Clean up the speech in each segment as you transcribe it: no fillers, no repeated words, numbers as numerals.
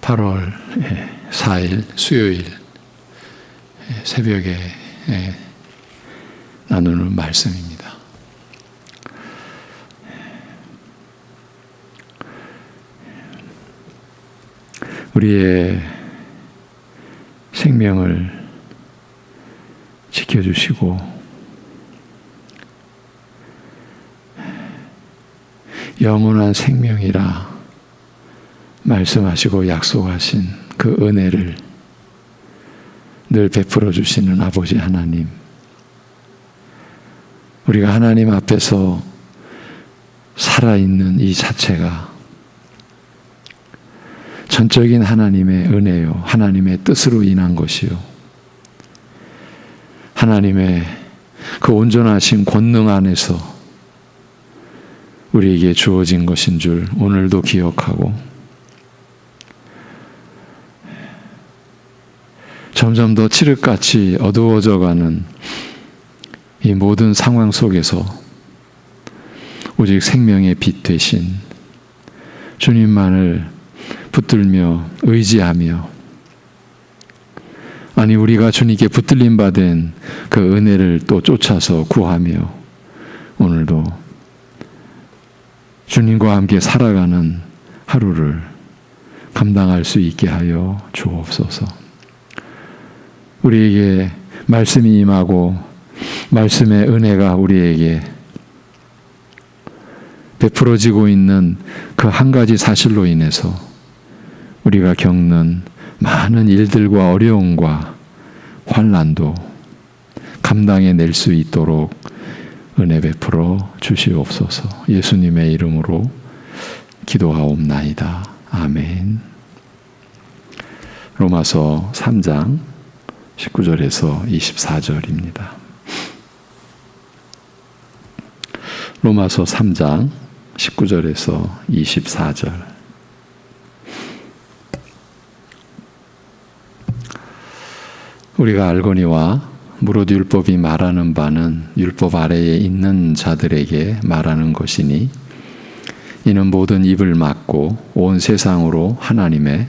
8월 4일 수요일 새벽에 나누는 말씀입니다. 우리의 생명을 지켜주시고 영원한 생명이라 말씀하시고 약속하신 그 은혜를 늘 베풀어 주시는 아버지 하나님, 우리가 하나님 앞에서 살아있는 이 자체가 전적인 하나님의 은혜요, 하나님의 뜻으로 인한 것이요, 하나님의 그 온전하신 권능 안에서 우리에게 주어진 것인 줄 오늘도 기억하고, 점점 더 칠흑같이 어두워져가는 이 모든 상황 속에서 오직 생명의 빛 되신 주님만을 붙들며 의지하며, 아니 우리가 주님께 붙들림 받은 그 은혜를 또 쫓아서 구하며 오늘도 주님과 함께 살아가는 하루를 감당할 수 있게 하여 주옵소서. 우리에게 말씀이 임하고 말씀의 은혜가 우리에게 베풀어지고 있는 그 한 가지 사실로 인해서 우리가 겪는 많은 일들과 어려움과 환난도 감당해낼 수 있도록 은혜 베풀어 주시옵소서. 예수님의 이름으로 기도하옵나이다. 아멘. 로마서 3장 19절에서 24절입니다. 로마서 3장 19절에서 24절. 우리가 알거니와 무릇 율법이 말하는 바는 율법 아래에 있는 자들에게 말하는 것이니, 이는 모든 입을 막고 온 세상으로 하나님의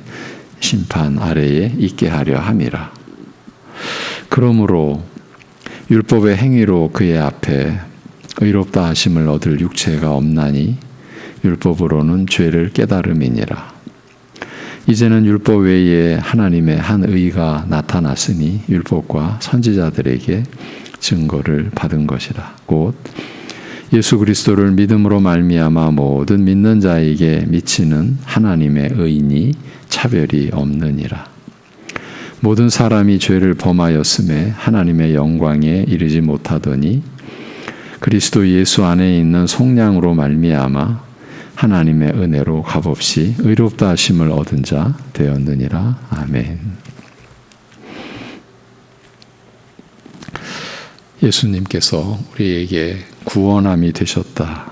심판 아래에 있게 하려 함이라. 그러므로 율법의 행위로 그의 앞에 의롭다 하심을 얻을 육체가 없나니 율법으로는 죄를 깨달음이니라. 이제는 율법 외에 하나님의 한 의가 나타났으니 율법과 선지자들에게 증거를 받은 것이라. 곧 예수 그리스도를 믿음으로 말미암아 모든 믿는 자에게 미치는 하나님의 의인이 차별이 없느니라. 모든 사람이 죄를 범하였음에 하나님의 영광에 이르지 못하더니 그리스도 예수 안에 있는 속량으로 말미암아 하나님의 은혜로 값없이 의롭다 하심을 얻은 자 되었느니라. 아멘. 예수님께서 우리에게 구원함이 되셨다라고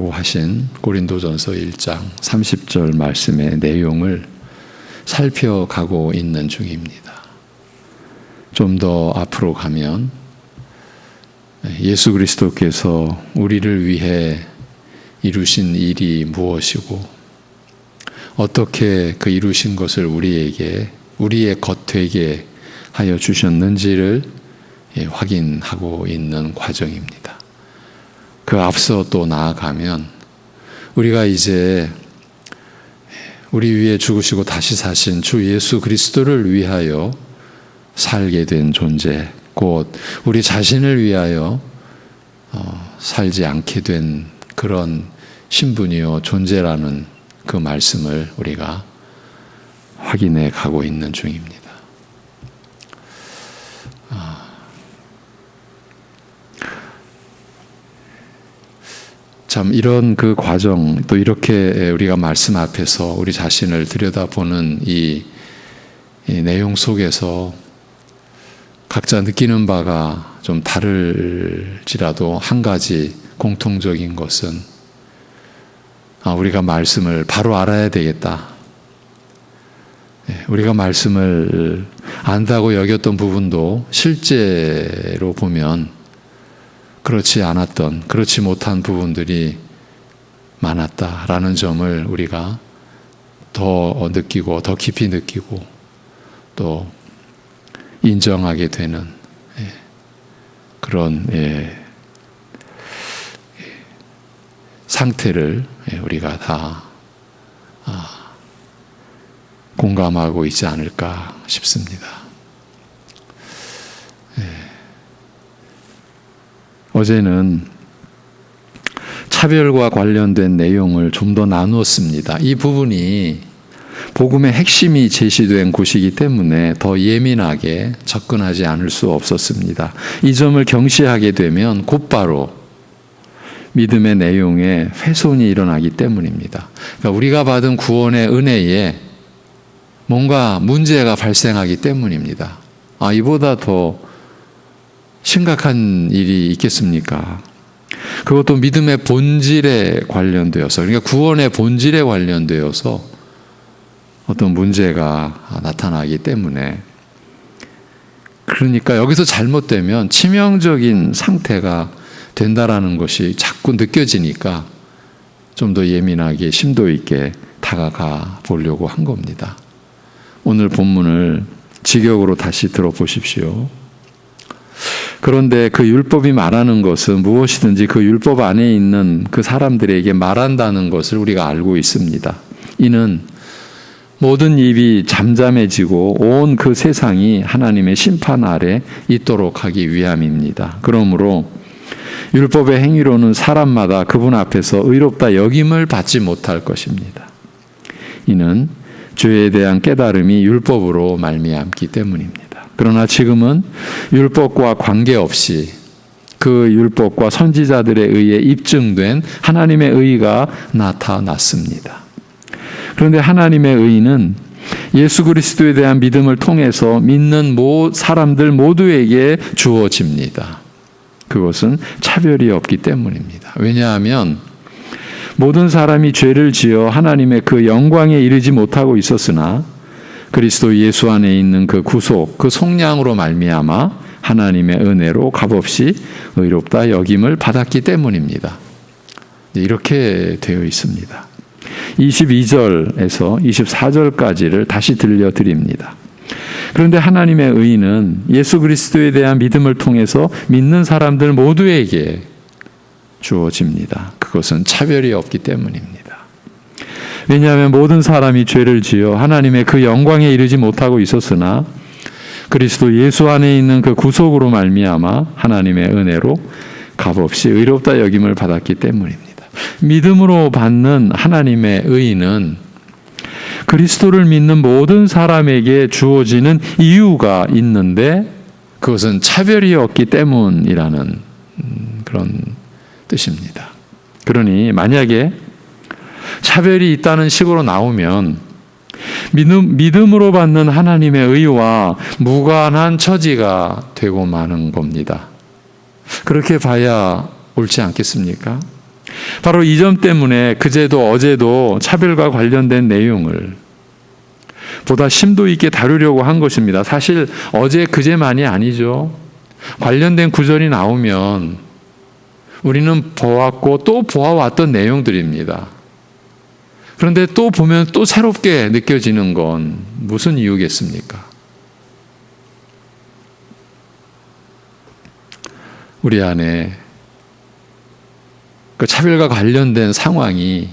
하신 고린도전서 1장 30절 말씀의 내용을 살펴가고 있는 중입니다. 좀 더 앞으로 가면 예수 그리스도께서 우리를 위해 이루신 일이 무엇이고 어떻게 그 이루신 것을 우리에게, 우리의 것 되게 하여 주셨는지를 확인하고 있는 과정입니다. 그 앞서 또 나아가면 우리가 이제 우리 위해 죽으시고 다시 사신 주 예수 그리스도를 위하여 살게 된 존재, 곧 우리 자신을 위하여 살지 않게 된 그런 신분이요 존재라는 그 말씀을 우리가 확인해 가고 있는 중입니다. 참 이런 그 과정, 또 이렇게 우리가 말씀 앞에서 우리 자신을 들여다보는 이 내용 속에서 각자 느끼는 바가 좀 다를지라도 한 가지 공통적인 것은 우리가 말씀을 바로 알아야 되겠다. 우리가 말씀을 안다고 여겼던 부분도 실제로 보면 그렇지 않았던, 그렇지 못한 부분들이 많았다라는 점을 우리가 더 느끼고 더 깊이 느끼고 또 인정하게 되는 그런 상태를 우리가 다 공감하고 있지 않을까 싶습니다. 어제는 차별과 관련된 내용을 좀 더 나누었습니다. 이 부분이 복음의 핵심이 제시된 곳이기 때문에 더 예민하게 접근하지 않을 수 없었습니다. 이 점을 경시하게 되면 곧바로 믿음의 내용에 훼손이 일어나기 때문입니다. 그러니까 우리가 받은 구원의 은혜에 뭔가 문제가 발생하기 때문입니다. 이보다 더 심각한 일이 있겠습니까? 그것도 믿음의 본질에 관련되어서, 그러니까 구원의 본질에 관련되어서 어떤 문제가 나타나기 때문에, 그러니까 여기서 잘못되면 치명적인 상태가 된다라는 것이 자꾸 느껴지니까 좀 더 예민하게 심도 있게 다가가 보려고 한 겁니다. 오늘 본문을 직역으로 다시 들어보십시오. 그런데 그 율법이 말하는 것은 무엇이든지 그 율법 안에 있는 그 사람들에게 말한다는 것을 우리가 알고 있습니다. 이는 모든 입이 잠잠해지고 온 그 세상이 하나님의 심판 아래 있도록 하기 위함입니다. 그러므로 율법의 행위로는 사람마다 그분 앞에서 의롭다 여김을 받지 못할 것입니다. 이는 죄에 대한 깨달음이 율법으로 말미암기 때문입니다. 그러나 지금은 율법과 관계없이 그 율법과 선지자들에 의해 입증된 하나님의 의가 나타났습니다. 그런데 하나님의 의는 예수 그리스도에 대한 믿음을 통해서 믿는 사람들 모두에게 주어집니다. 그것은 차별이 없기 때문입니다. 왜냐하면 모든 사람이 죄를 지어 하나님의 그 영광에 이르지 못하고 있었으나 그리스도 예수 안에 있는 그 구속, 그 속량으로 말미암아 하나님의 은혜로 값없이 의롭다 여김을 받았기 때문입니다. 이렇게 되어 있습니다. 22절에서 24절까지를 다시 들려드립니다. 그런데 하나님의 의는 예수 그리스도에 대한 믿음을 통해서 믿는 사람들 모두에게 주어집니다. 그것은 차별이 없기 때문입니다. 왜냐하면 모든 사람이 죄를 지어 하나님의 그 영광에 이르지 못하고 있었으나 그리스도 예수 안에 있는 그 구속으로 말미암아 하나님의 은혜로 값없이 의롭다 여김을 받았기 때문입니다. 믿음으로 받는 하나님의 의는 그리스도를 믿는 모든 사람에게 주어지는 이유가 있는데 그것은 차별이 없기 때문이라는 그런 뜻입니다. 그러니 만약에 차별이 있다는 식으로 나오면 믿음으로 받는 하나님의 의와 무관한 처지가 되고 마는 겁니다. 그렇게 봐야 옳지 않겠습니까? 바로 이 점 때문에 그제도 어제도 차별과 관련된 내용을 보다 심도 있게 다루려고 한 것입니다. 사실 어제 그제만이 아니죠. 관련된 구절이 나오면 우리는 보았고 또 보아왔던 내용들입니다. 그런데 또 보면 또 새롭게 느껴지는 건 무슨 이유겠습니까? 우리 안에 그 차별과 관련된 상황이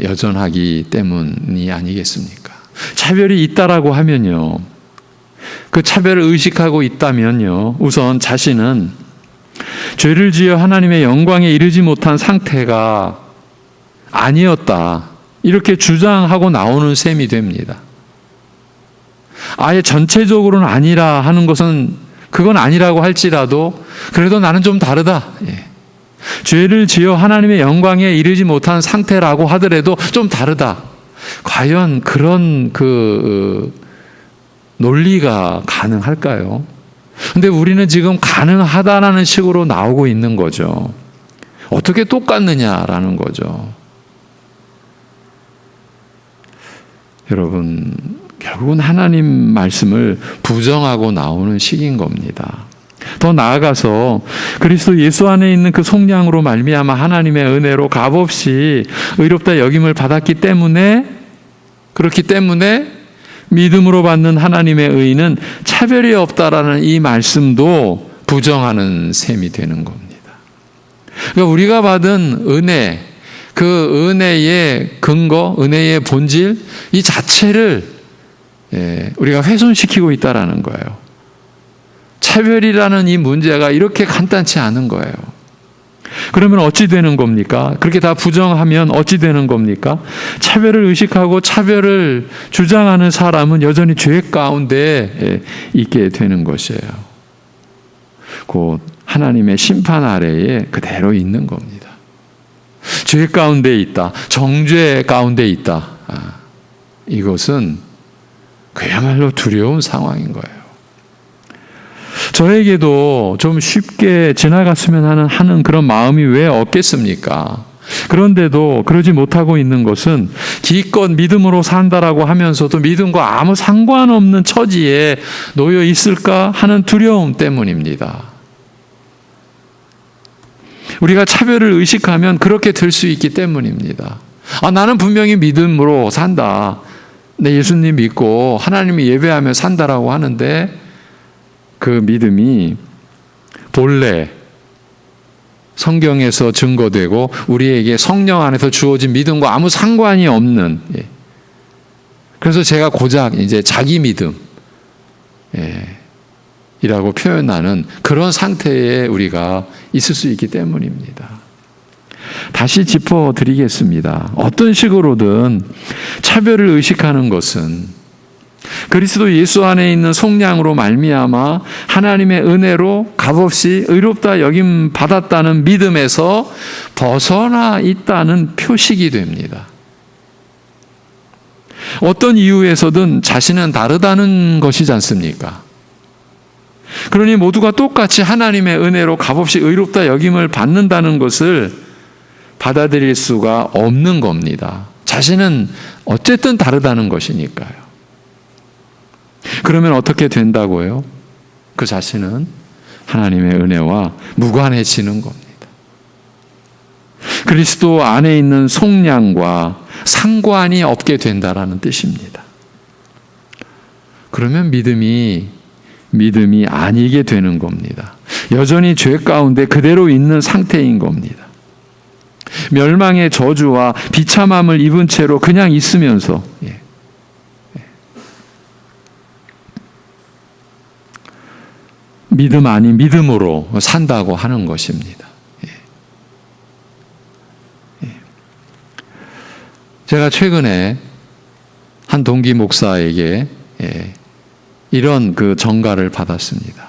여전하기 때문이 아니겠습니까? 차별이 있다라고 하면요, 그 차별을 의식하고 있다면요, 우선 자신은 죄를 지어 하나님의 영광에 이르지 못한 상태가 아니었다, 이렇게 주장하고 나오는 셈이 됩니다. 아예 전체적으로는 아니라 하는 것은 그건 아니라고 할지라도 그래도 나는 좀 다르다. 죄를 지어 하나님의 영광에 이르지 못한 상태라고 하더라도 좀 다르다. 과연 그런 논리가 가능할까요? 근데 우리는 지금 가능하다라는 식으로 나오고 있는 거죠. 어떻게 똑같느냐라는 거죠. 여러분, 결국은 하나님 말씀을 부정하고 나오는 식인 겁니다. 더 나아가서 그리스도 예수 안에 있는 그 속량으로 말미암아 하나님의 은혜로 값없이 의롭다 여김을 받았기 때문에 그렇기 때문에 믿음으로 받는 하나님의 의는 차별이 없다라는 이 말씀도 부정하는 셈이 되는 겁니다. 그러니까 우리가 받은 은혜, 그 은혜의 근거, 은혜의 본질, 이 자체를 우리가 훼손시키고 있다라는 거예요. 차별이라는 이 문제가 이렇게 간단치 않은 거예요. 그러면 어찌 되는 겁니까? 그렇게 다 부정하면 어찌 되는 겁니까? 차별을 의식하고 차별을 주장하는 사람은 여전히 죄 가운데 있게 되는 것이에요. 곧 하나님의 심판 아래에 그대로 있는 겁니다. 죄 가운데 있다. 정죄 가운데 있다. 이것은 그야말로 두려운 상황인 거예요. 저에게도 좀 쉽게 지나갔으면 하는 그런 마음이 왜 없겠습니까? 그런데도 그러지 못하고 있는 것은 기껏 믿음으로 산다라고 하면서도 믿음과 아무 상관없는 처지에 놓여 있을까 하는 두려움 때문입니다. 우리가 차별을 의식하면 그렇게 될 수 있기 때문입니다. 나는 분명히 믿음으로 산다. 내 예수님 믿고 하나님이 예배하며 산다라고 하는데 그 믿음이 본래 성경에서 증거되고 우리에게 성령 안에서 주어진 믿음과 아무 상관이 없는, 그래서 제가 고작 이제 자기 믿음 이라고 표현하는 그런 상태에 우리가 있을 수 있기 때문입니다. 다시 짚어드리겠습니다. 어떤 식으로든 차별을 의식하는 것은 그리스도 예수 안에 있는 속량으로 말미암아 하나님의 은혜로 값없이 의롭다 여김 받았다는 믿음에서 벗어나 있다는 표식이 됩니다. 어떤 이유에서든 자신은 다르다는 것이지 않습니까? 그러니 모두가 똑같이 하나님의 은혜로 값없이 의롭다 여김을 받는다는 것을 받아들일 수가 없는 겁니다. 자신은 어쨌든 다르다는 것이니까요. 그러면 어떻게 된다고요? 그 자신은 하나님의 은혜와 무관해지는 겁니다. 그리스도 안에 있는 속량과 상관이 없게 된다라는 뜻입니다. 그러면 믿음이 아니게 되는 겁니다. 여전히 죄 가운데 그대로 있는 상태인 겁니다. 멸망의 저주와 비참함을 입은 채로 그냥 있으면서 믿음 아닌 믿음으로 산다고 하는 것입니다. 제가 최근에 한 동기 목사에게 이런 그 전가를 받았습니다.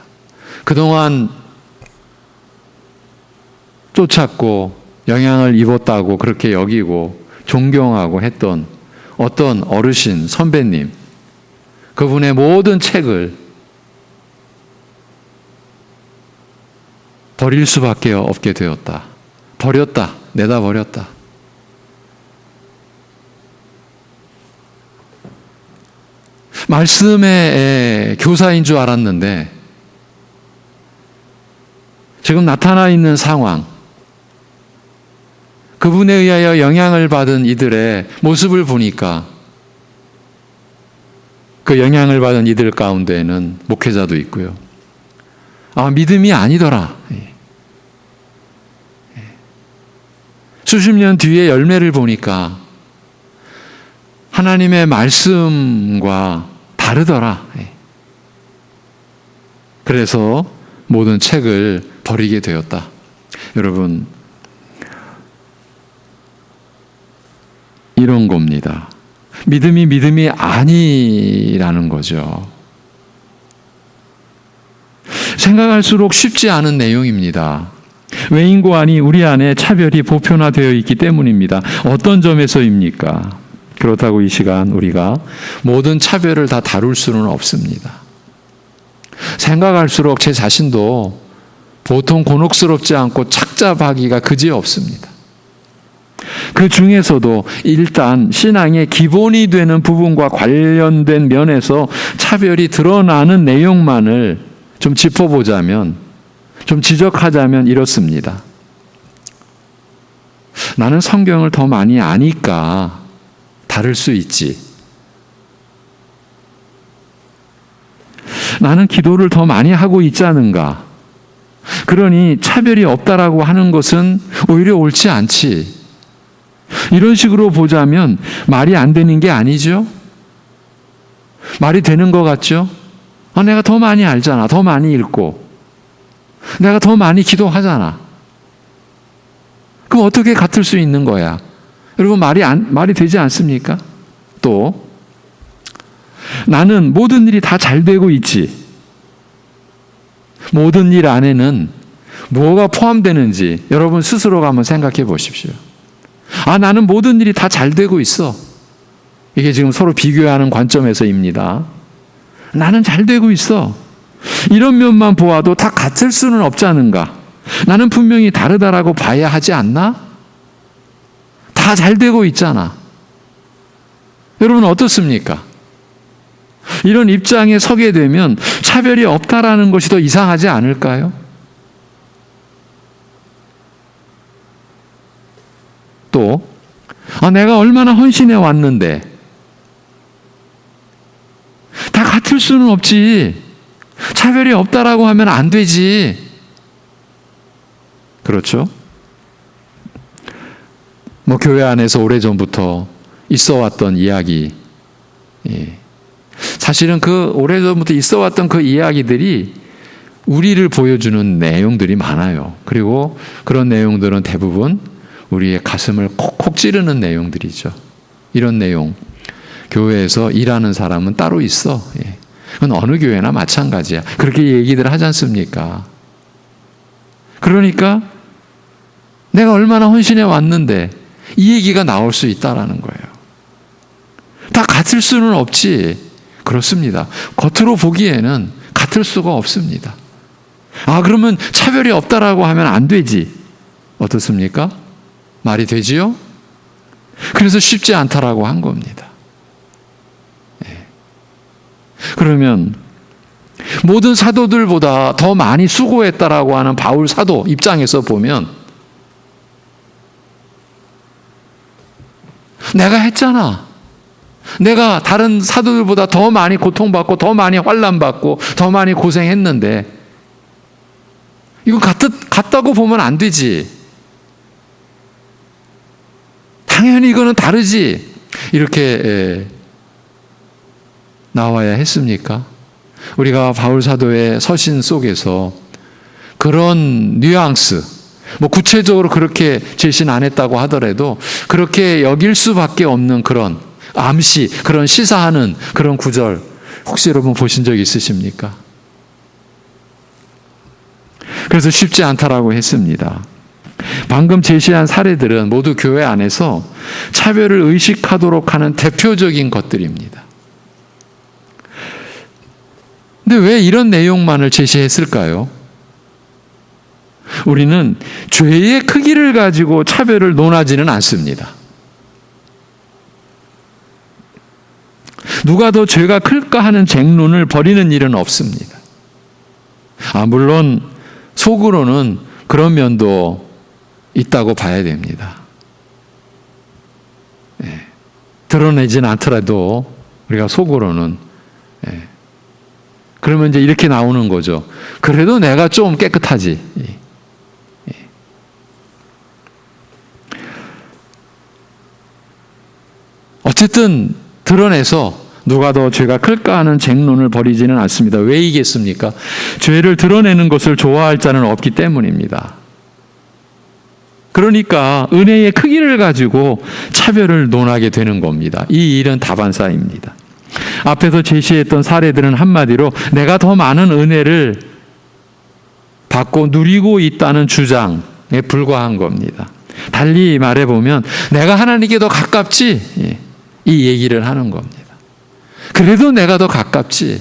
그동안 쫓았고 영향을 입었다고 그렇게 여기고 존경하고 했던 어떤 어르신, 선배님, 그분의 모든 책을 버릴 수밖에 없게 되었다. 버렸다. 내다 버렸다. 말씀의 교사인 줄 알았는데 지금 나타나 있는 상황, 그분에 의하여 영향을 받은 이들의 모습을 보니까 그 영향을 받은 이들 가운데에는 목회자도 있고요. 믿음이 아니더라. 수십 년 뒤에 열매를 보니까 하나님의 말씀과 다르더라. 그래서 모든 책을 버리게 되었다. 여러분, 이런 겁니다. 믿음이 아니라는 거죠. 생각할수록 쉽지 않은 내용입니다. 외인과 아니 우리 안에 차별이 보편화되어 있기 때문입니다. 어떤 점에서입니까? 그렇다고 이 시간 우리가 모든 차별을 다 다룰 수는 없습니다. 생각할수록 제 자신도 보통 곤혹스럽지 않고 착잡하기가 그지없습니다. 그 중에서도 일단 신앙의 기본이 되는 부분과 관련된 면에서 차별이 드러나는 내용만을 좀 짚어보자면, 좀 지적하자면 이렇습니다. 나는 성경을 더 많이 아니까 다를 수 있지. 나는 기도를 더 많이 하고 있지 않은가? 그러니 차별이 없다라고 하는 것은 오히려 옳지 않지. 이런 식으로 보자면 말이 안 되는 게 아니죠? 말이 되는 것 같죠? 내가 더 많이 알잖아. 더 많이 읽고. 내가 더 많이 기도하잖아. 그럼 어떻게 같을 수 있는 거야? 여러분, 말이 되지 않습니까? 또, 나는 모든 일이 다 잘 되고 있지. 모든 일 안에는 뭐가 포함되는지 여러분 스스로가 한번 생각해 보십시오. 나는 모든 일이 다 잘 되고 있어. 이게 지금 서로 비교하는 관점에서입니다. 나는 잘 되고 있어. 이런 면만 보아도 다 같을 수는 없지 않은가? 나는 분명히 다르다라고 봐야 하지 않나? 다 잘 되고 있잖아. 여러분 어떻습니까? 이런 입장에 서게 되면 차별이 없다라는 것이 더 이상하지 않을까요? 또 내가 얼마나 헌신해 왔는데 다 같을 수는 없지. 차별이 없다라고 하면 안 되지. 그렇죠? 교회 안에서 오래전부터 있어왔던 이야기. 사실은 그 오래전부터 있어왔던 그 이야기들이 우리를 보여주는 내용들이 많아요. 그리고 그런 내용들은 대부분 우리의 가슴을 콕콕 찌르는 내용들이죠. 이런 내용. 교회에서 일하는 사람은 따로 있어. 그건 어느 교회나 마찬가지야. 그렇게 얘기들 하지 않습니까? 그러니까 내가 얼마나 헌신해 왔는데 이 얘기가 나올 수 있다라는 거예요. 다 같을 수는 없지. 그렇습니다. 겉으로 보기에는 같을 수가 없습니다. 그러면 차별이 없다라고 하면 안 되지. 어떻습니까? 말이 되지요? 그래서 쉽지 않다라고 한 겁니다. 그러면 모든 사도들보다 더 많이 수고했다라고 하는 바울 사도 입장에서 보면 내가 했잖아. 내가 다른 사도들보다 더 많이 고통받고 더 많이 환난받고 더 많이 고생했는데 이거 같다고 보면 안 되지. 당연히 이거는 다르지. 이렇게 나와야 했습니까? 우리가 바울 사도의 서신 속에서 그런 뉘앙스, 구체적으로 그렇게 제시는 안 했다고 하더라도 그렇게 여길 수밖에 없는 그런 암시, 그런 시사하는 그런 구절 혹시 여러분 보신 적 있으십니까? 그래서 쉽지 않다라고 했습니다. 방금 제시한 사례들은 모두 교회 안에서 차별을 의식하도록 하는 대표적인 것들입니다. 근데 왜 이런 내용만을 제시했을까요? 우리는 죄의 크기를 가지고 차별을 논하지는 않습니다. 누가 더 죄가 클까 하는 쟁론을 벌이는 일은 없습니다. 물론 속으로는 그런 면도 있다고 봐야 됩니다. 드러내지는 않더라도 우리가 속으로는 그러면 이제 이렇게 나오는 거죠. 그래도 내가 좀 깨끗하지. 어쨌든 드러내서 누가 더 죄가 클까 하는 쟁론을 벌이지는 않습니다. 왜 이겠습니까? 죄를 드러내는 것을 좋아할 자는 없기 때문입니다. 그러니까 은혜의 크기를 가지고 차별을 논하게 되는 겁니다. 이 일은 다반사입니다. 앞에서 제시했던 사례들은 한마디로 내가 더 많은 은혜를 받고 누리고 있다는 주장에 불과한 겁니다. 달리 말해보면 내가 하나님께 더 가깝지, 이 얘기를 하는 겁니다. 그래도 내가 더 가깝지.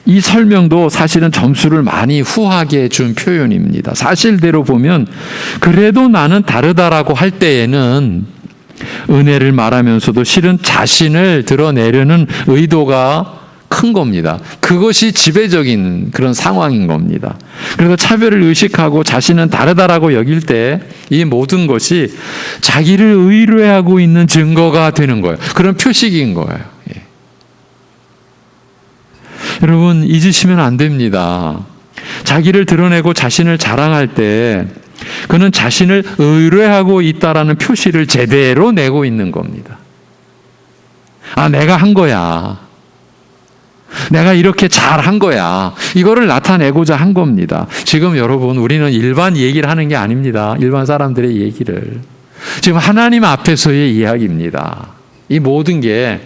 이 설명도 사실은 점수를 많이 후하게 준 표현입니다. 사실대로 보면 그래도 나는 다르다라고 할 때에는 은혜를 말하면서도 실은 자신을 드러내려는 의도가 큰 겁니다. 그것이 지배적인 그런 상황인 겁니다. 그래서 차별을 의식하고 자신은 다르다라고 여길 때 이 모든 것이 자기를 의뢰하고 있는 증거가 되는 거예요. 그런 표식인 거예요. 여러분, 잊으시면 안 됩니다. 자기를 드러내고 자신을 자랑할 때 그는 자신을 의뢰하고 있다라는 표시를 제대로 내고 있는 겁니다. 아, 내가 한 거야. 내가 이렇게 잘한 거야. 이거를 나타내고자 한 겁니다. 지금 여러분, 우리는 일반 얘기를 하는 게 아닙니다. 일반 사람들의 얘기를. 지금 하나님 앞에서의 이야기입니다. 이 모든 게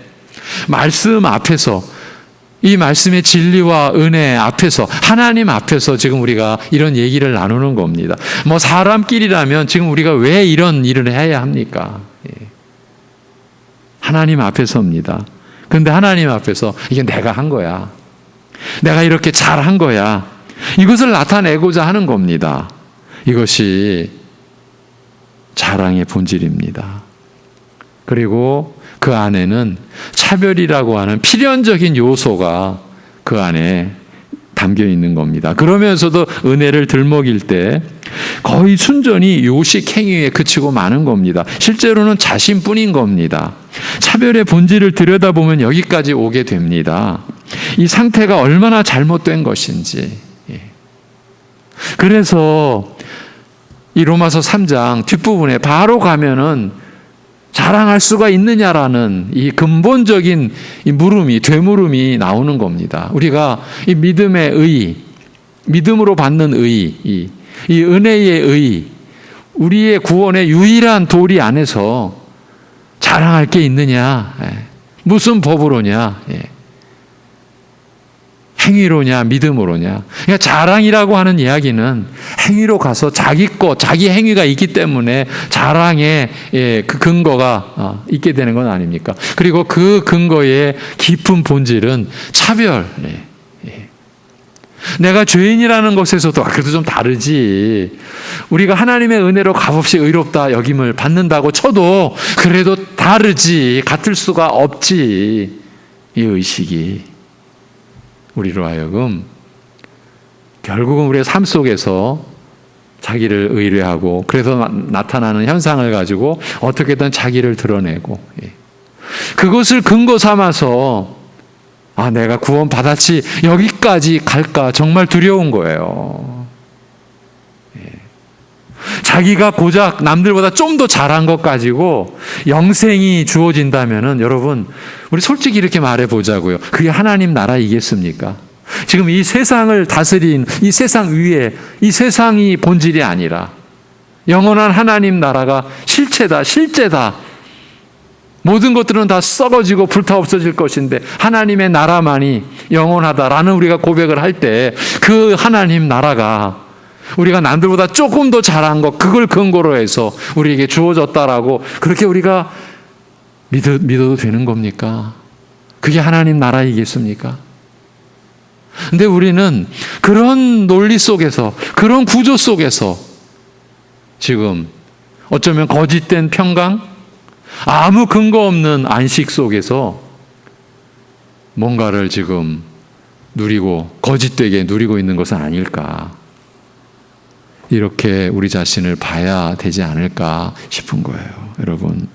말씀 앞에서, 이 말씀의 진리와 은혜 앞에서, 하나님 앞에서 지금 우리가 이런 얘기를 나누는 겁니다. 뭐 사람끼리라면 지금 우리가 왜 이런 일을 해야 합니까? 하나님 앞에서입니다. 근데 하나님 앞에서 이게 내가 한 거야. 내가 이렇게 잘한 거야. 이것을 나타내고자 하는 겁니다. 이것이 자랑의 본질입니다. 그리고 그 안에는 차별이라고 하는 필연적인 요소가 그 안에 담겨 있는 겁니다. 그러면서도 은혜를 들먹일 때 거의 순전히 요식 행위에 그치고 마는 겁니다. 실제로는 자신뿐인 겁니다. 차별의 본질을 들여다보면 여기까지 오게 됩니다. 이 상태가 얼마나 잘못된 것인지. 그래서 이 로마서 3장 뒷부분에 바로 가면은 자랑할 수가 있느냐라는 이 근본적인 이 물음이, 되물음이 나오는 겁니다. 우리가 이 믿음의 의, 믿음으로 받는 의, 이 은혜의 의, 우리의 구원의 유일한 도리 안에서 자랑할 게 있느냐? 무슨 법으로냐? 행위로냐, 믿음으로냐. 그러니까 자랑이라고 하는 이야기는 행위로 가서 자기 것, 자기 행위가 있기 때문에 자랑의 그 근거가 있게 되는 건 아닙니까? 그리고 그 근거의 깊은 본질은 차별. 내가 죄인이라는 것에서도 그래도 좀 다르지. 우리가 하나님의 은혜로 값없이 의롭다 여김을 받는다고 쳐도 그래도 다르지. 같을 수가 없지. 이 의식이 우리로 하여금 결국은 우리의 삶 속에서 자기를 의뢰하고 그래서 나타나는 현상을 가지고 어떻게든 자기를 드러내고 그것을 근거 삼아서 아, 내가 구원 받았지 여기까지 갈까 정말 두려운 거예요. 자기가 고작 남들보다 좀 더 잘한 것 가지고 영생이 주어진다면은 여러분, 우리 솔직히 이렇게 말해 보자고요. 그게 하나님 나라이겠습니까? 지금 이 세상을 다스린 이 세상 위에 이 세상이 본질이 아니라 영원한 하나님 나라가 실체다, 실제다. 모든 것들은 다 썩어지고 불타 없어질 것인데 하나님의 나라만이 영원하다라는 우리가 고백을 할 때 그 하나님 나라가 우리가 남들보다 조금 더 잘한 것, 그걸 근거로 해서 우리에게 주어졌다라고 그렇게 우리가 믿어도 되는 겁니까? 그게 하나님 나라이겠습니까? 근데 우리는 그런 논리 속에서, 그런 구조 속에서 지금 어쩌면 거짓된 평강, 아무 근거 없는 안식 속에서 뭔가를 지금 누리고, 거짓되게 누리고 있는 것은 아닐까. 이렇게 우리 자신을 봐야 되지 않을까 싶은 거예요, 여러분.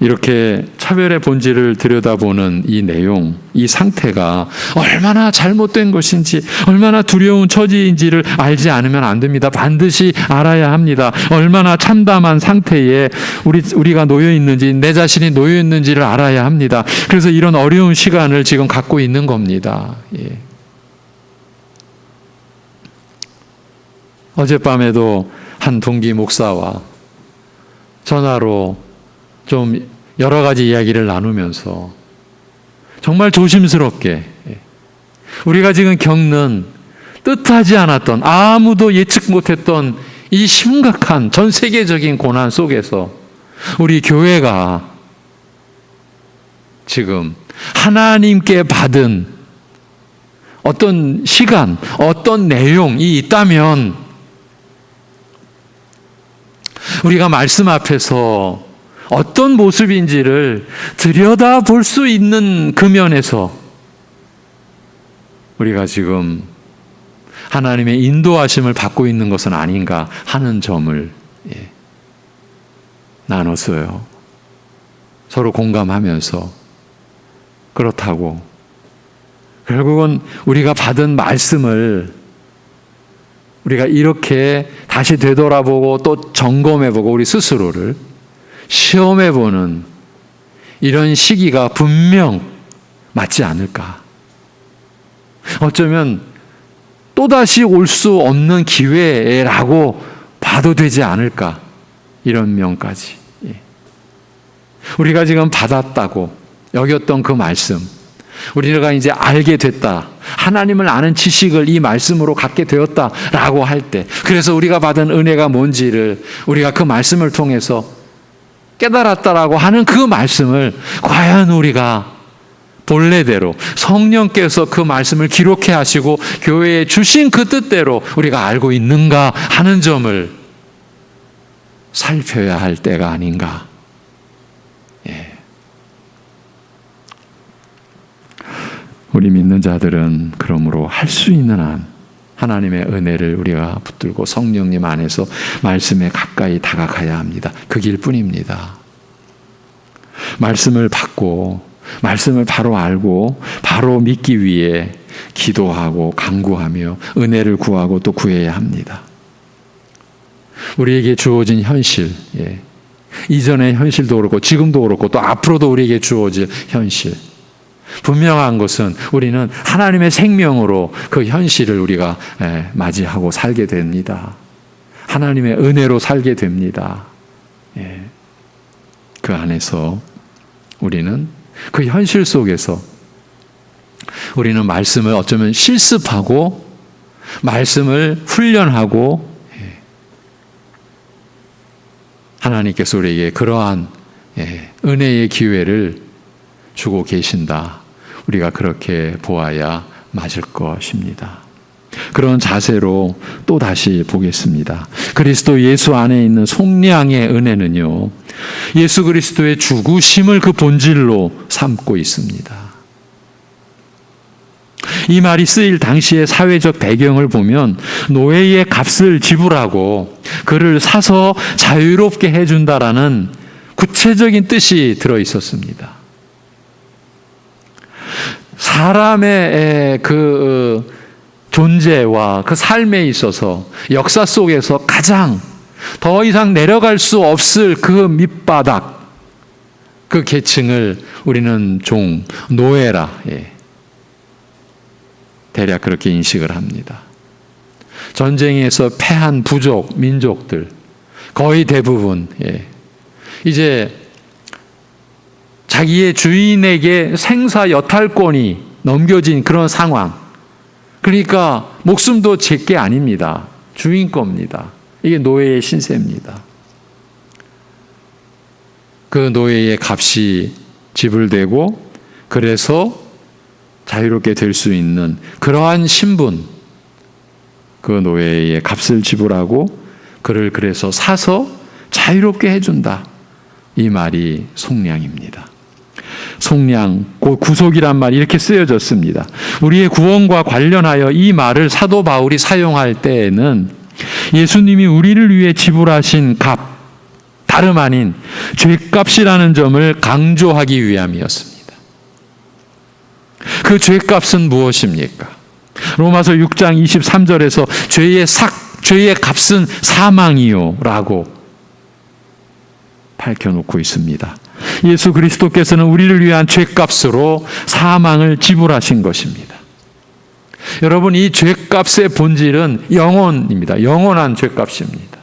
이렇게 차별의 본질을 들여다보는 이 내용, 이 상태가 얼마나 잘못된 것인지, 얼마나 두려운 처지인지를 알지 않으면 안 됩니다. 반드시 알아야 합니다. 얼마나 참담한 상태에 우리가 놓여 있는지, 내 자신이 놓여 있는지를 알아야 합니다. 그래서 이런 어려운 시간을 지금 갖고 있는 겁니다. 예. 어젯밤에도 한 동기 목사와 전화로 좀 여러 가지 이야기를 나누면서 정말 조심스럽게 우리가 지금 겪는 뜻하지 않았던, 아무도 예측 못했던 이 심각한 전 세계적인 고난 속에서 우리 교회가 지금 하나님께 받은 어떤 시간, 어떤 내용이 있다면 우리가 말씀 앞에서 어떤 모습인지를 들여다볼 수 있는 그 면에서 우리가 지금 하나님의 인도하심을 받고 있는 것은 아닌가 하는 점을 나눴어요. 서로 공감하면서 그렇다고 결국은 우리가 받은 말씀을 우리가 이렇게 다시 되돌아보고 또 점검해보고 우리 스스로를 시험해보는 이런 시기가 분명 맞지 않을까. 어쩌면 또다시 올 수 없는 기회라고 봐도 되지 않을까. 이런 면까지. 우리가 지금 받았다고 여겼던 그 말씀, 우리가 이제 알게 됐다. 하나님을 아는 지식을 이 말씀으로 갖게 되었다라고 할 때, 그래서 우리가 받은 은혜가 뭔지를 우리가 그 말씀을 통해서 깨달았다라고 하는 그 말씀을 과연 우리가 본래대로 성령께서 그 말씀을 기록해 하시고 교회에 주신 그 뜻대로 우리가 알고 있는가 하는 점을 살펴야 할 때가 아닌가. 우리 믿는 자들은 그러므로 할 수 있는 한 하나님의 은혜를 우리가 붙들고 성령님 안에서 말씀에 가까이 다가가야 합니다. 그 길뿐입니다. 말씀을 받고 말씀을 바로 알고 바로 믿기 위해 기도하고 간구하며 은혜를 구하고 또 구해야 합니다. 우리에게 주어진 현실, 이전의 현실도 그렇고 지금도 그렇고 또 앞으로도 우리에게 주어질 현실, 분명한 것은 우리는 하나님의 생명으로 그 현실을 우리가 맞이하고 살게 됩니다. 하나님의 은혜로 살게 됩니다. 그 안에서 우리는 그 현실 속에서 우리는 말씀을 어쩌면 실습하고 말씀을 훈련하고 하나님께서 우리에게 그러한 은혜의 기회를 주고 계신다. 우리가 그렇게 보아야 맞을 것입니다. 그런 자세로 또 다시 보겠습니다. 그리스도 예수 안에 있는 속량의 은혜는요, 예수 그리스도의 죽으심을 그 본질로 삼고 있습니다. 이 말이 쓰일 당시의 사회적 배경을 보면 노예의 값을 지불하고 그를 사서 자유롭게 해준다라는 구체적인 뜻이 들어 있었습니다. 사람의 그 존재와 그 삶에 있어서 역사 속에서 가장 더 이상 내려갈 수 없을 그 밑바닥, 그 계층을 우리는 종, 노예라, 대략 그렇게 인식을 합니다. 전쟁에서 패한 부족, 민족들 거의 대부분 이제 자기의 주인에게 생사 여탈권이 넘겨진 그런 상황. 그러니까 목숨도 제 게 아닙니다. 주인 겁니다. 이게 노예의 신세입니다. 그 노예의 값이 지불되고 그래서 자유롭게 될 수 있는 그러한 신분, 그 노예의 값을 지불하고 그를 그래서 사서 자유롭게 해준다. 이 말이 속량입니다. 속량, 곧 구속이란 말이 이렇게 쓰여졌습니다. 우리의 구원과 관련하여 이 말을 사도 바울이 사용할 때에는 예수님이 우리를 위해 지불하신 값, 다름 아닌 죄값이라는 점을 강조하기 위함이었습니다. 그 죄값은 무엇입니까? 로마서 6장 23절에서 죄의 값은 사망이요 라고 밝혀놓고 있습니다. 예수 그리스도께서는 우리를 위한 죄값으로 사망을 지불하신 것입니다. 여러분, 이 죄값의 본질은 영혼입니다. 영원한 죄값입니다.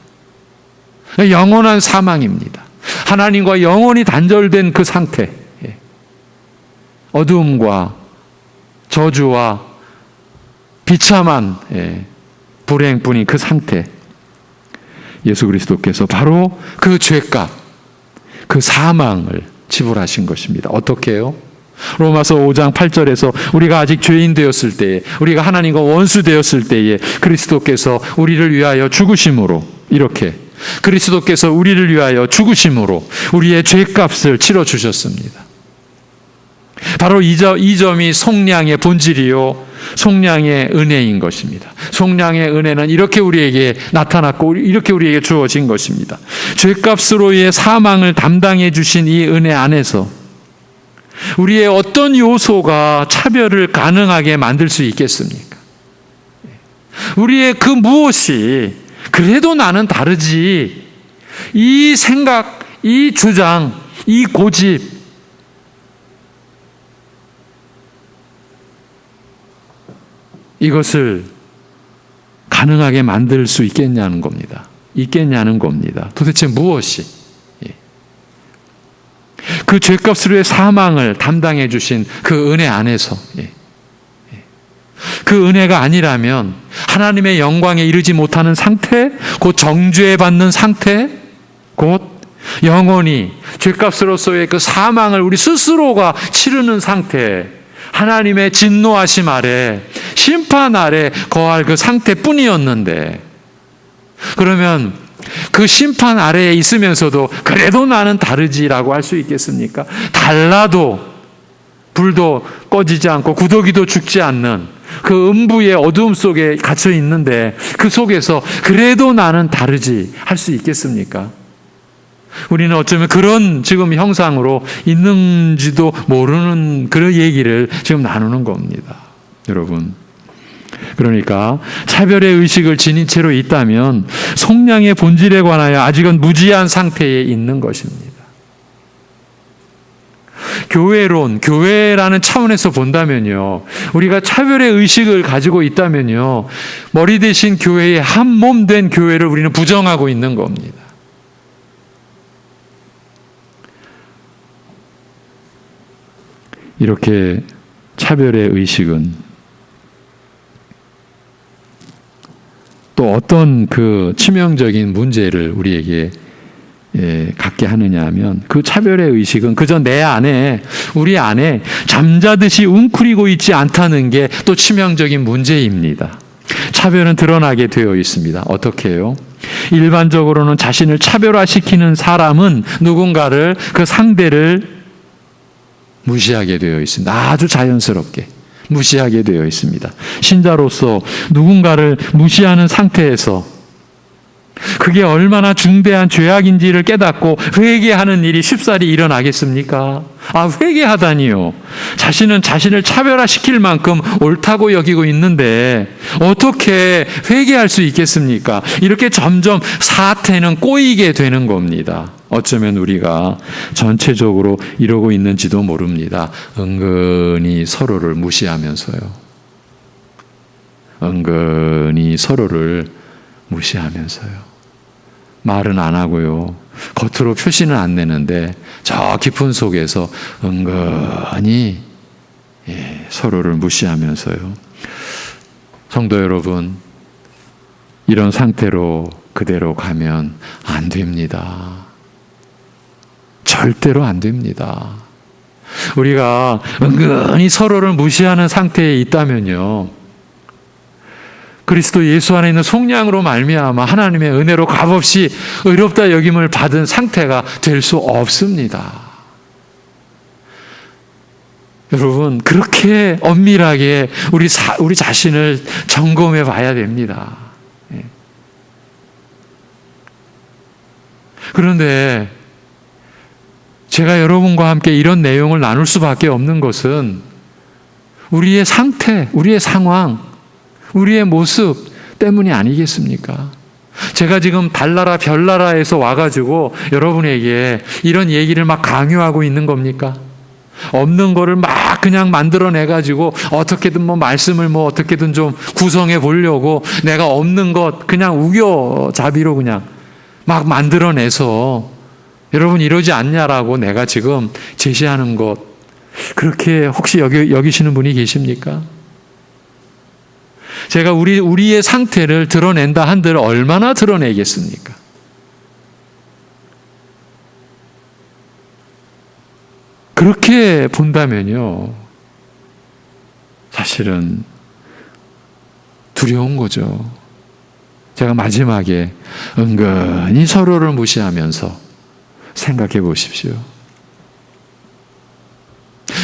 영원한 사망입니다. 하나님과 영원히 단절된 그 상태, 어두움과 저주와 비참한 불행뿐인 그 상태, 예수 그리스도께서 바로 그 죄값, 그 사망을 지불하신 것입니다. 어떻게 해요? 로마서 5장 8절에서 우리가 아직 죄인 되었을 때에, 우리가 하나님과 원수 되었을 때에 그리스도께서 우리를 위하여 죽으심으로, 이렇게 그리스도께서 우리를 위하여 죽으심으로 우리의 죄값을 치러주셨습니다. 바로 이 점이 속량의 본질이요 속량의 은혜인 것입니다. 속량의 은혜는 이렇게 우리에게 나타났고 이렇게 우리에게 주어진 것입니다. 죄값으로의 사망을 담당해 주신 이 은혜 안에서 우리의 어떤 요소가 차별을 가능하게 만들 수 있겠습니까? 우리의 그 무엇이 그래도 나는 다르지, 이 생각, 이 주장, 이 고집, 이것을 가능하게 만들 수 있겠냐는 겁니다. 도대체 무엇이? 그 죄값으로의 사망을 담당해 주신 그 은혜 안에서, 그 은혜가 아니라면 하나님의 영광에 이르지 못하는 상태, 곧 정죄받는 상태, 곧 영원히 죄값으로서의 그 사망을 우리 스스로가 치르는 상태, 하나님의 진노하심 아래, 심판 아래 거할 그 상태뿐이었는데, 그러면 그 심판 아래에 있으면서도 그래도 나는 다르지라고 할 수 있겠습니까? 달라도 불도 꺼지지 않고 구더기도 죽지 않는 그 음부의 어두움 속에 갇혀 있는데, 그 속에서 그래도 나는 다르지 할 수 있겠습니까? 우리는 어쩌면 그런 지금 형상으로 있는지도 모르는 그런 얘기를 지금 나누는 겁니다, 여러분. 그러니까 차별의 의식을 지닌 채로 있다면 속량의 본질에 관하여 아직은 무지한 상태에 있는 것입니다. 교회라는 차원에서 본다면요, 우리가 차별의 의식을 가지고 있다면요, 머리 대신 교회의 한 몸 된 교회를 우리는 부정하고 있는 겁니다. 이렇게 차별의 의식은 또 어떤 그 치명적인 문제를 우리에게 갖게 하느냐 하면, 그 차별의 의식은 그저 내 안에, 우리 안에 잠자듯이 웅크리고 있지 않다는 게 또 치명적인 문제입니다. 차별은 드러나게 되어 있습니다. 어떻게 해요? 일반적으로는 자신을 차별화시키는 사람은 누군가를, 그 상대를 무시하게 되어 있습니다. 아주 자연스럽게 무시하게 되어 있습니다. 신자로서 누군가를 무시하는 상태에서 그게 얼마나 중대한 죄악인지를 깨닫고 회개하는 일이 쉽사리 일어나겠습니까? 회개하다니요. 자신은 자신을 차별화시킬 만큼 옳다고 여기고 있는데 어떻게 회개할 수 있겠습니까? 이렇게 점점 사태는 꼬이게 되는 겁니다. 어쩌면 우리가 전체적으로 이러고 있는지도 모릅니다. 은근히 서로를 무시하면서요. 은근히 서로를 무시하면서요. 말은 안 하고요, 겉으로 표시는 안 내는데 저 깊은 속에서 은근히 서로를 무시하면서요. 성도 여러분, 이런 상태로 그대로 가면 안 됩니다. 절대로 안 됩니다. 우리가 은근히 서로를 무시하는 상태에 있다면요, 그리스도 예수 안에 있는 속량으로 말미암아 하나님의 은혜로 값없이 의롭다 여김을 받은 상태가 될 수 없습니다. 여러분, 그렇게 엄밀하게 우리 자신을 점검해 봐야 됩니다. 그런데 제가 여러분과 함께 이런 내용을 나눌 수밖에 없는 것은 우리의 상태, 우리의 상황, 우리의 모습 때문이 아니겠습니까? 제가 지금 달나라 별나라에서 와가지고 여러분에게 이런 얘기를 막 강요하고 있는 겁니까? 없는 거를 막 그냥 만들어내가지고 어떻게든 말씀을 어떻게든 좀 구성해 보려고 내가 없는 것 그냥 우겨잡이로 그냥 막 만들어내서 여러분 이러지 않냐라고 내가 지금 제시하는 것, 그렇게 혹시 여기시는 분이 계십니까? 제가 우리의 상태를 드러낸다 한들 얼마나 드러내겠습니까? 그렇게 본다면요, 사실은 두려운 거죠. 제가 마지막에 은근히 서로를 무시하면서 생각해 보십시오.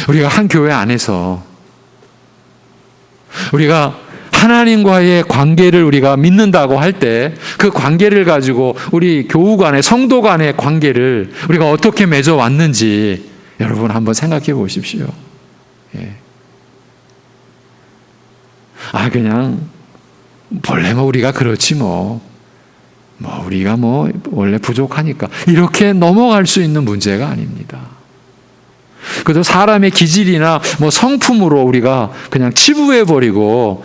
우리가 한 교회 안에서 우리가 하나님과의 관계를 우리가 믿는다고 할 때 그 관계를 가지고 우리 교우 간의, 성도 간의 관계를 우리가 어떻게 맺어왔는지 여러분 한번 생각해 보십시오. 그냥 본래 우리가 그렇지 우리가 원래 부족하니까 이렇게 넘어갈 수 있는 문제가 아닙니다. 그저 사람의 기질이나 성품으로 우리가 그냥 치부해버리고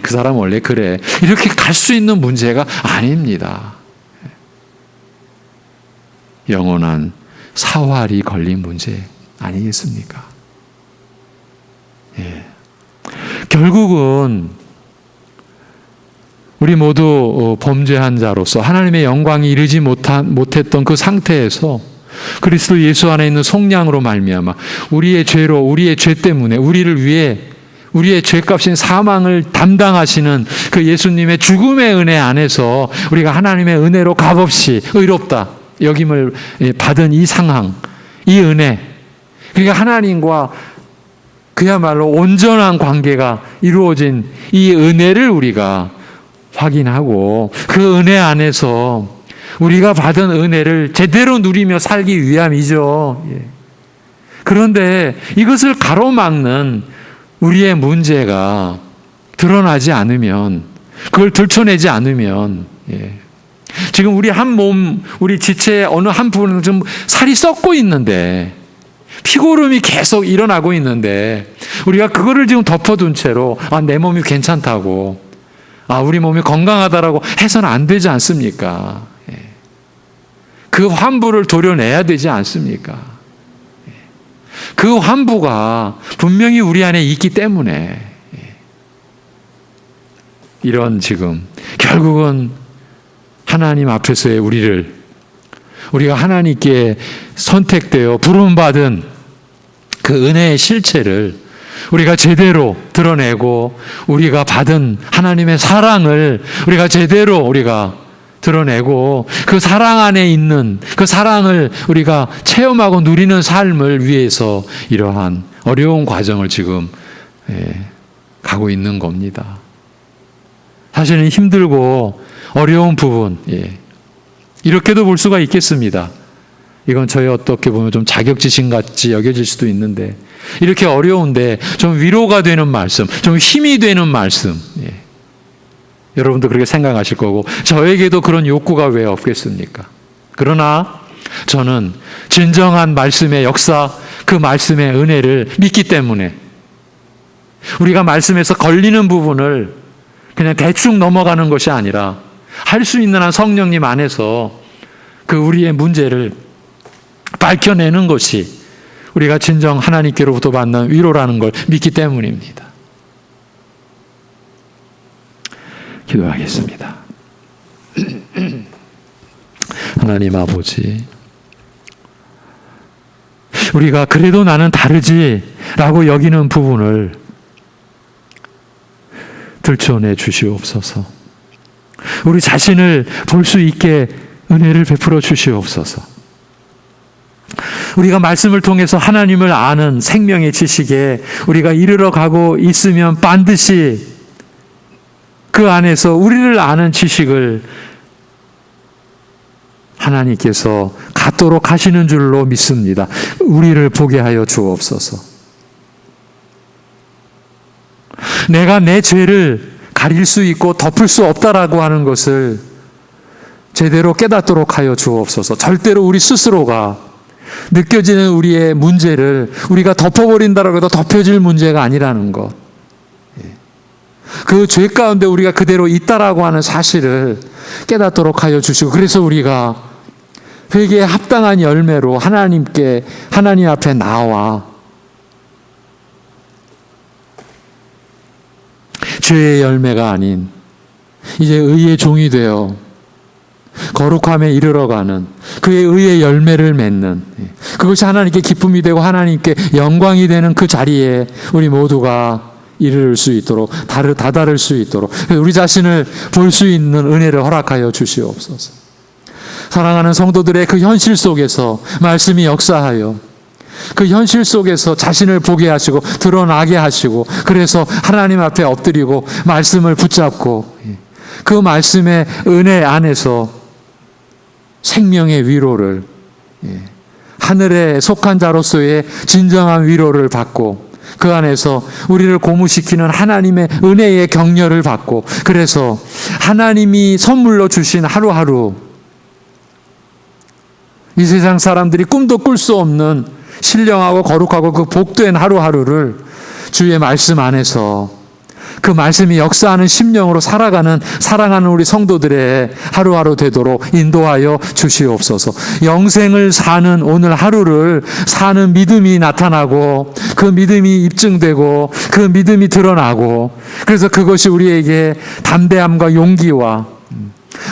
그 사람 원래 그래 이렇게 갈 수 있는 문제가 아닙니다. 영원한 사활이 걸린 문제 아니겠습니까? 결국은 우리 모두 범죄한 자로서 하나님의 영광이 이르지 못했던 그 상태에서 그리스도 예수 안에 있는 속량으로 말미암아 우리의 죄로 우리의 죄 때문에 우리를 위해 우리의 죄값인 사망을 담당하시는 그 예수님의 죽음의 은혜 안에서 우리가 하나님의 은혜로 값없이 의롭다 여김을 받은 이 상황, 이 은혜, 그러니까 하나님과 그야말로 온전한 관계가 이루어진 이 은혜를 우리가 확인하고 그 은혜 안에서 우리가 받은 은혜를 제대로 누리며 살기 위함이죠. 그런데 이것을 가로막는 우리의 문제가 드러나지 않으면, 그걸 들춰내지 않으면, 지금 우리 한 몸, 우리 지체의 어느 한 부분은 좀 살이 썩고 있는데, 피고름이 계속 일어나고 있는데, 우리가 그거를 지금 덮어둔 채로, 내 몸이 괜찮다고, 우리 몸이 건강하다라고 해서는 안 되지 않습니까? 그 환부를 도려내야 되지 않습니까? 그 환부가 분명히 우리 안에 있기 때문에, 이런 지금, 결국은 하나님 앞에서의 우리가 하나님께 선택되어 부름받은 그 은혜의 실체를 우리가 제대로 드러내고 우리가 받은 하나님의 사랑을 우리가 제대로 우리가 드러내고 그 사랑 안에 있는 그 사랑을 우리가 체험하고 누리는 삶을 위해서 이러한 어려운 과정을 지금 가고 있는 겁니다. 사실은 힘들고 어려운 부분, 이렇게도 볼 수가 있겠습니다. 이건 저희 어떻게 보면 좀 자격지심 같이 여겨질 수도 있는데, 이렇게 어려운데 좀 위로가 되는 말씀, 좀 힘이 되는 말씀, 여러분도 그렇게 생각하실 거고 저에게도 그런 욕구가 왜 없겠습니까? 그러나 저는 진정한 말씀의 역사, 그 말씀의 은혜를 믿기 때문에 우리가 말씀에서 걸리는 부분을 그냥 대충 넘어가는 것이 아니라 할 수 있는 한 성령님 안에서 그 우리의 문제를 밝혀내는 것이 우리가 진정 하나님께로부터 받는 위로라는 걸 믿기 때문입니다. 기도하겠습니다. 하나님 아버지, 우리가 그래도 나는 다르지라고 여기는 부분을 들춰내 주시옵소서. 우리 자신을 볼 수 있게 은혜를 베풀어 주시옵소서. 우리가 말씀을 통해서 하나님을 아는 생명의 지식에 우리가 이르러 가고 있으면 반드시 그 안에서 우리를 아는 지식을 하나님께서 갖도록 하시는 줄로 믿습니다. 우리를 보게 하여 주옵소서. 내가 내 죄를 가릴 수 있고 덮을 수 없다라고 하는 것을 제대로 깨닫도록 하여 주옵소서. 절대로 우리 스스로가 느껴지는 우리의 문제를 우리가 덮어버린다라고 해도 덮여질 문제가 아니라는 것. 그 죄 가운데 우리가 그대로 있다라고 하는 사실을 깨닫도록 하여 주시고, 그래서 우리가 회개에 합당한 열매로 하나님 앞에 나와 죄의 열매가 아닌 이제 의의 종이 되어 거룩함에 이르러가는 그의 의의 열매를 맺는, 그것이 하나님께 기쁨이 되고 하나님께 영광이 되는 그 자리에 우리 모두가 이를 수 있도록, 다다를 수 있도록 우리 자신을 볼 수 있는 은혜를 허락하여 주시옵소서. 사랑하는 성도들의 그 현실 속에서 말씀이 역사하여 그 현실 속에서 자신을 보게 하시고 드러나게 하시고, 그래서 하나님 앞에 엎드리고 말씀을 붙잡고 그 말씀의 은혜 안에서 생명의 위로를 하늘에 속한 자로서의 진정한 위로를 받고 그 안에서 우리를 고무시키는 하나님의 은혜의 격려를 받고 그래서 하나님이 선물로 주신 하루하루 이 세상 사람들이 꿈도 꿀 수 없는 신령하고 거룩하고 그 복된 하루하루를 주의 말씀 안에서 그 말씀이 역사하는 심령으로 살아가는 사랑하는 우리 성도들의 하루하루 되도록 인도하여 주시옵소서. 영생을 사는 오늘 하루를 사는 믿음이 나타나고 그 믿음이 입증되고 그 믿음이 드러나고 그래서 그것이 우리에게 담대함과 용기와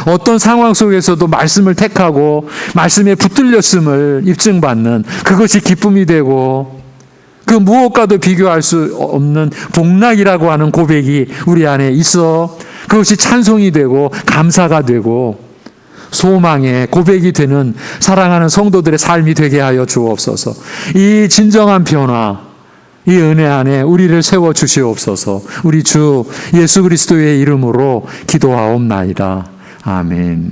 어떤 상황 속에서도 말씀을 택하고 말씀에 붙들렸음을 입증받는 그것이 기쁨이 되고 그 무엇과도 비교할 수 없는 복락이라고 하는 고백이 우리 안에 있어 그것이 찬송이 되고 감사가 되고 소망의 고백이 되는 사랑하는 성도들의 삶이 되게 하여 주옵소서. 이 진정한 변화 이 은혜 안에 우리를 세워 주시옵소서. 우리 주 예수 그리스도의 이름으로 기도하옵나이다. 아멘.